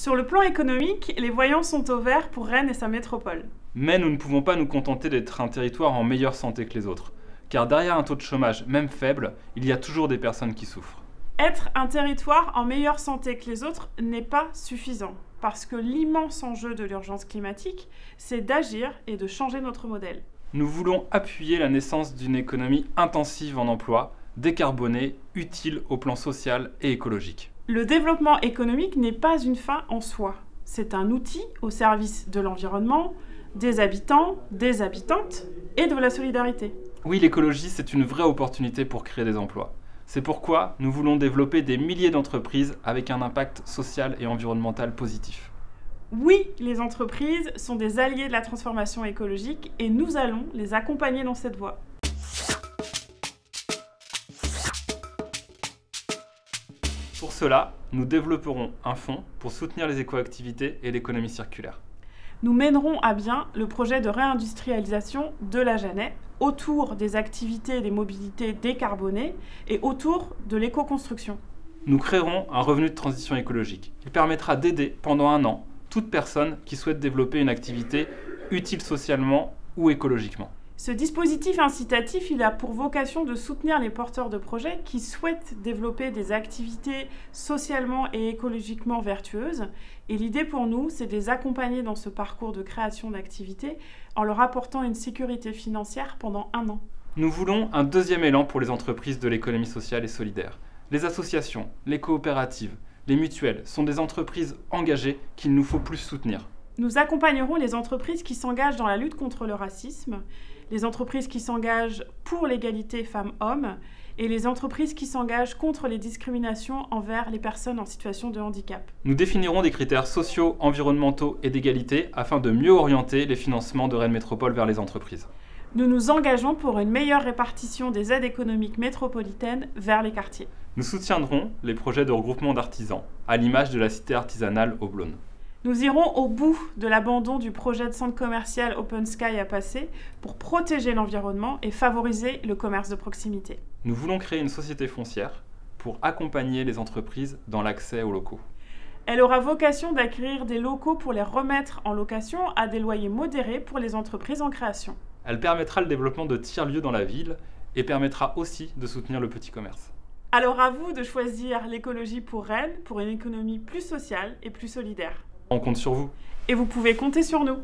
Sur le plan économique, les voyants sont au vert pour Rennes et sa métropole. Mais nous ne pouvons pas nous contenter d'être un territoire en meilleure santé que les autres. Car derrière un taux de chômage, même faible, il y a toujours des personnes qui souffrent. Être un territoire en meilleure santé que les autres n'est pas suffisant. Parce que l'immense enjeu de l'urgence climatique, c'est d'agir et de changer notre modèle. Nous voulons appuyer la naissance d'une économie intensive en emploi, décarbonée, utile au plan social et écologique. Le développement économique n'est pas une fin en soi. C'est un outil au service de l'environnement, des habitants, des habitantes et de la solidarité. Oui, l'écologie, c'est une vraie opportunité pour créer des emplois. C'est pourquoi nous voulons développer des milliers d'entreprises avec un impact social et environnemental positif. Oui, les entreprises sont des alliés de la transformation écologique et nous allons les accompagner dans cette voie. Pour cela, nous développerons un fonds pour soutenir les écoactivités et l'économie circulaire. Nous mènerons à bien le projet de réindustrialisation de la Jeannet autour des activités et des mobilités décarbonées et autour de l'éco-construction. Nous créerons un revenu de transition écologique. Il permettra d'aider pendant 1 an toute personne qui souhaite développer une activité utile socialement ou écologiquement. Ce dispositif incitatif, il a pour vocation de soutenir les porteurs de projets qui souhaitent développer des activités socialement et écologiquement vertueuses. Et l'idée pour nous, c'est de les accompagner dans ce parcours de création d'activités en leur apportant une sécurité financière pendant 1 an. Nous voulons un deuxième élan pour les entreprises de l'économie sociale et solidaire. Les associations, les coopératives, les mutuelles sont des entreprises engagées qu'il nous faut plus soutenir. Nous accompagnerons les entreprises qui s'engagent dans la lutte contre le racisme, les entreprises qui s'engagent pour l'égalité femmes-hommes et les entreprises qui s'engagent contre les discriminations envers les personnes en situation de handicap. Nous définirons des critères sociaux, environnementaux et d'égalité afin de mieux orienter les financements de Rennes Métropole vers les entreprises. Nous nous engageons pour une meilleure répartition des aides économiques métropolitaines vers les quartiers. Nous soutiendrons les projets de regroupement d'artisans, à l'image de la cité artisanale au Blône. Nous irons au bout de l'abandon du projet de centre commercial Open Sky à Passé pour protéger l'environnement et favoriser le commerce de proximité. Nous voulons créer une société foncière pour accompagner les entreprises dans l'accès aux locaux. Elle aura vocation d'acquérir des locaux pour les remettre en location à des loyers modérés pour les entreprises en création. Elle permettra le développement de tiers-lieux dans la ville et permettra aussi de soutenir le petit commerce. Alors à vous de choisir l'écologie pour Rennes, pour une économie plus sociale et plus solidaire. On compte sur vous. Et vous pouvez compter sur nous.